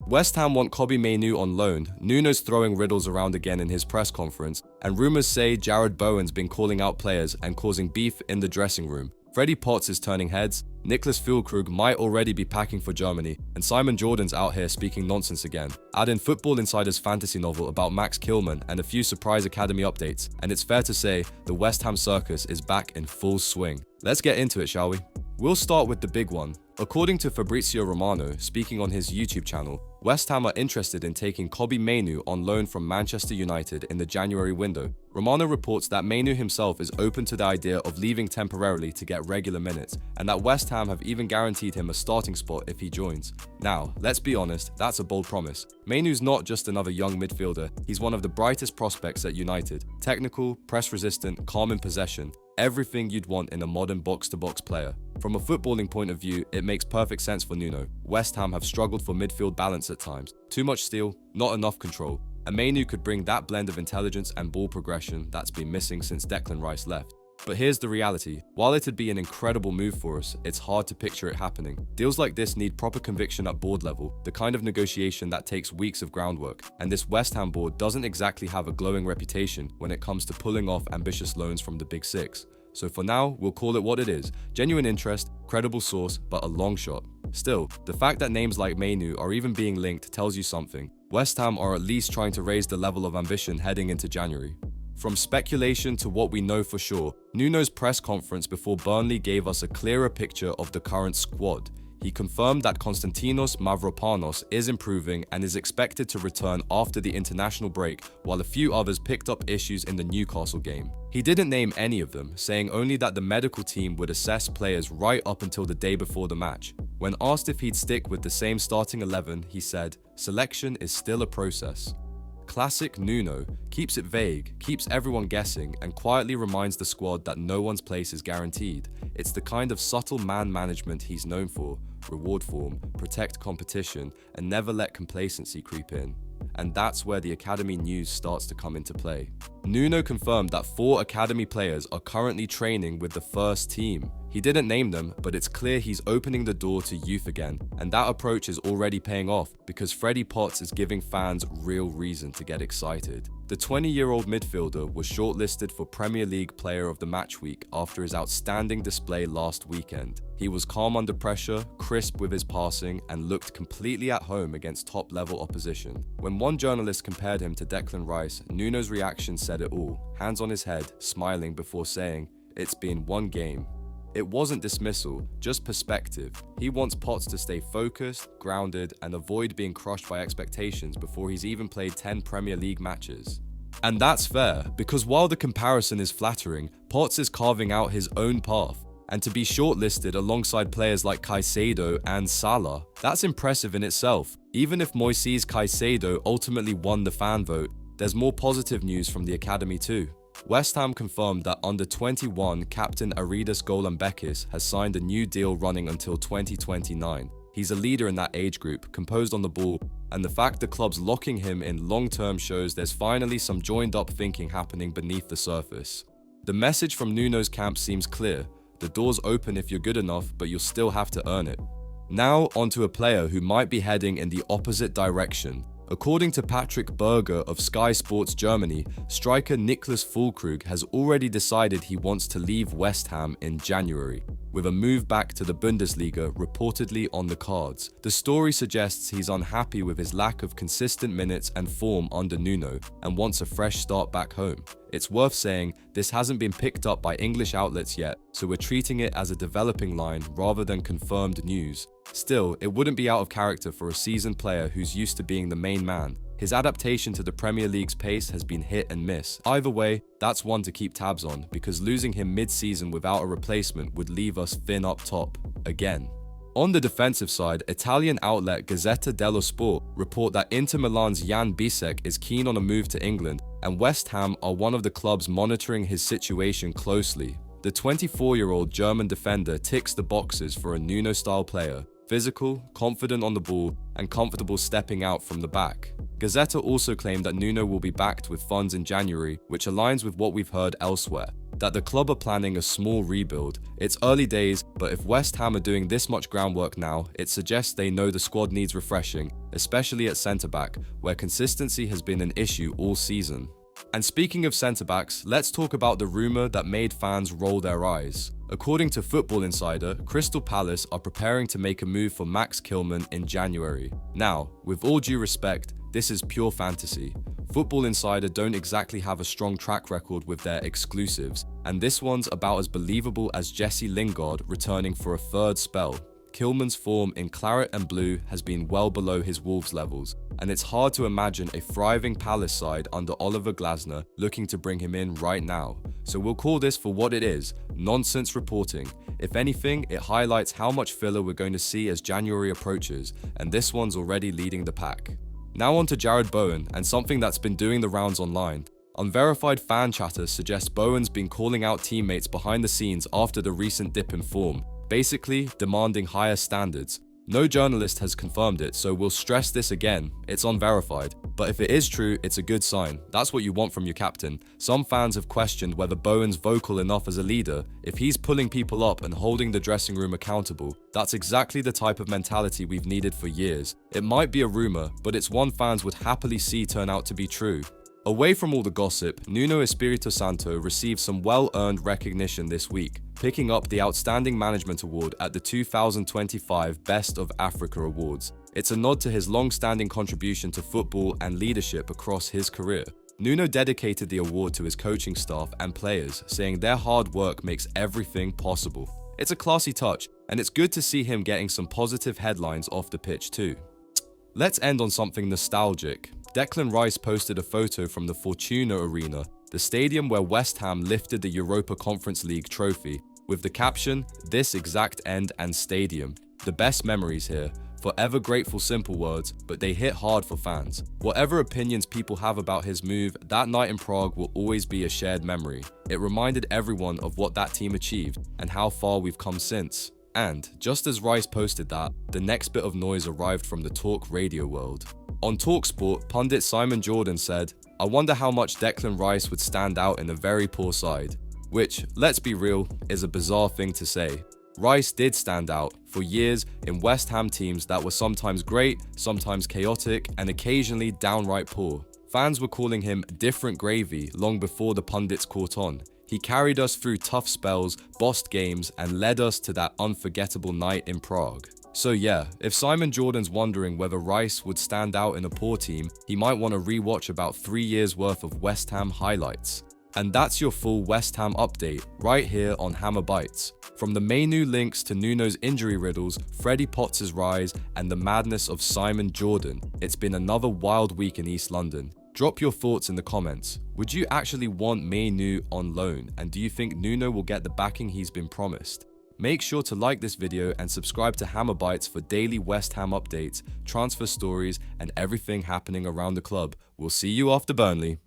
West Ham want Kobbie Mainoo on loan, Nuno's throwing riddles around again in his press conference, and rumours say Jarrod Bowen's been calling out players and causing beef in the dressing room. Freddie Potts is turning heads, Niklas Füllkrug might already be packing for Germany, and Simon Jordan's out here speaking nonsense again. Add in Football Insider's fantasy novel about Max Kilman and a few surprise academy updates, and it's fair to say the West Ham circus is back in full swing. Let's get into it, shall we? We'll start with the big one. According to Fabrizio Romano, speaking on his YouTube channel, West Ham are interested in taking Kobbie Mainoo on loan from Manchester United in the January window. Romano reports that Mainoo himself is open to the idea of leaving temporarily to get regular minutes, and that West Ham have even guaranteed him a starting spot if he joins. Now, let's be honest, that's a bold promise. Mainoo's not just another young midfielder, he's one of the brightest prospects at United. Technical, press-resistant, calm in possession. Everything you'd want in a modern box-to-box player. From a footballing point of view, it makes perfect sense for Nuno. West Ham have struggled for midfield balance at times. Too much steal, not enough control. And Mainoo could bring that blend of intelligence and ball progression that's been missing since Declan Rice left. But here's the reality. While it'd be an incredible move for us, it's hard to picture it happening. Deals like this need proper conviction at board level, the kind of negotiation that takes weeks of groundwork. And this West Ham board doesn't exactly have a glowing reputation when it comes to pulling off ambitious loans from the Big Six. So for now, we'll call it what it is. Genuine interest, credible source, but a long shot. Still, the fact that names like Mainoo are even being linked tells you something. West Ham are at least trying to raise the level of ambition heading into January. From speculation to what we know for sure, Nuno's press conference before Burnley gave us a clearer picture of the current squad. He confirmed that Konstantinos Mavropanos is improving and is expected to return after the international break, while a few others picked up issues in the Newcastle game. He didn't name any of them, saying only that the medical team would assess players right up until the day before the match. When asked if he'd stick with the same starting 11, he said, "Selection is still a process." Classic Nuno, keeps it vague, keeps everyone guessing, and quietly reminds the squad that no one's place is guaranteed. It's the kind of subtle man management he's known for: reward form, protect competition, and never let complacency creep in. And that's where the academy news starts to come into play. Nuno confirmed that 4 academy players are currently training with the first team. He didn't name them, but it's clear he's opening the door to youth again, and that approach is already paying off because Freddie Potts is giving fans real reason to get excited. The 20-year-old midfielder was shortlisted for Premier League Player of the Match week after his outstanding display last weekend. He was calm under pressure, crisp with his passing, and looked completely at home against top-level opposition. When one journalist compared him to Declan Rice, Nuno's reaction said it all, hands on his head, smiling before saying, "It's been one game." It wasn't dismissal, just perspective. He wants Potts to stay focused, grounded, and avoid being crushed by expectations before he's even played 10 Premier League matches. And that's fair, because while the comparison is flattering, Potts is carving out his own path. And to be shortlisted alongside players like Caicedo and Salah, that's impressive in itself. Even if Moises Caicedo ultimately won the fan vote, there's more positive news from the academy too. West Ham confirmed that under-21 captain Aridus Golambekis has signed a new deal running until 2029. He's a leader in that age group, composed on the ball, and the fact the club's locking him in long-term shows there's finally some joined-up thinking happening beneath the surface. The message from Nuno's camp seems clear. The door's open if you're good enough, but you'll still have to earn it. Now onto a player who might be heading in the opposite direction. According to Patrick Berger of Sky Sports Germany, striker Niklas Füllkrug has already decided he wants to leave West Ham in January, with a move back to the Bundesliga reportedly on the cards. The story suggests he's unhappy with his lack of consistent minutes and form under Nuno and wants a fresh start back home. It's worth saying this hasn't been picked up by English outlets yet, so we're treating it as a developing line rather than confirmed news. Still, it wouldn't be out of character for a seasoned player who's used to being the main man. His adaptation to the Premier League's pace has been hit and miss. Either way, that's one to keep tabs on, because losing him mid-season without a replacement would leave us thin up top, again. On the defensive side, Italian outlet Gazzetta dello Sport report that Inter Milan's Jan Bisek is keen on a move to England, and West Ham are one of the clubs monitoring his situation closely. The 24-year-old German defender ticks the boxes for a Nuno-style player: physical, confident on the ball, and comfortable stepping out from the back. Gazzetta also claimed that Nuno will be backed with funds in January, which aligns with what we've heard elsewhere. that the club are planning a small rebuild. It's early days, but if West Ham are doing this much groundwork now, it suggests they know the squad needs refreshing, especially at centre-back, where consistency has been an issue all season. And speaking of centre-backs, let's talk about the rumour that made fans roll their eyes. According to Football Insider, Crystal Palace are preparing to make a move for Max Kilman in January. Now, with all due respect, this is pure fantasy. Football Insider don't exactly have a strong track record with their exclusives, and this one's about as believable as Jesse Lingard returning for a third spell. Kilman's form in claret and blue has been well below his Wolves levels, and it's hard to imagine a thriving Palace side under Oliver Glasner looking to bring him in right now. So we'll call this for what it is, nonsense reporting. If anything, it highlights how much filler we're going to see as January approaches, and this one's already leading the pack. Now on to Jarrod Bowen, and something that's been doing the rounds online. Unverified fan chatter suggests Bowen's been calling out teammates behind the scenes after the recent dip in form, basically demanding higher standards. No journalist has confirmed it, so we'll stress this again, it's unverified. But if it is true, it's a good sign. That's what you want from your captain. Some fans have questioned whether Bowen's vocal enough as a leader. If he's pulling people up and holding the dressing room accountable, that's exactly the type of mentality we've needed for years. It might be a rumour, but it's one fans would happily see turn out to be true. Away from all the gossip, Nuno Espírito Santo received some well-earned recognition this week, picking up the Outstanding Management Award at the 2025 Best of Africa Awards. It's a nod to his long-standing contribution to football and leadership across his career. Nuno dedicated the award to his coaching staff and players, saying their hard work makes everything possible. It's a classy touch, and it's good to see him getting some positive headlines off the pitch too. Let's end on something nostalgic. Declan Rice posted a photo from the Fortuna Arena, the stadium where West Ham lifted the Europa Conference League trophy, with the caption, "This exact end and stadium. The best memories here. Forever grateful," simple words, but they hit hard for fans. Whatever opinions people have about his move, that night in Prague will always be a shared memory. It reminded everyone of what that team achieved and how far we've come since. And, just as Rice posted that, the next bit of noise arrived from the talk radio world. On TalkSport, pundit Simon Jordan said, "I wonder how much Declan Rice would stand out in a very poor side." Which, let's be real, is a bizarre thing to say. Rice did stand out for years in West Ham teams that were sometimes great, sometimes chaotic, and occasionally downright poor. Fans were calling him different gravy long before the pundits caught on. He carried us through tough spells, bossed games, and led us to that unforgettable night in Prague. So yeah, if Simon Jordan's wondering whether Rice would stand out in a poor team, he might want to rewatch about 3 years worth of West Ham highlights. And that's your full West Ham update, right here on Hammer Bites. From the Mainoo links to Nuno's injury riddles, Freddie Potts' rise, and the madness of Simon Jordan, it's been another wild week in East London. Drop your thoughts in the comments. Would you actually want Mainoo on loan, and do you think Nuno will get the backing he's been promised? Make sure to like this video and subscribe to Hammer Bites for daily West Ham updates, transfer stories, and everything happening around the club. We'll see you after Burnley.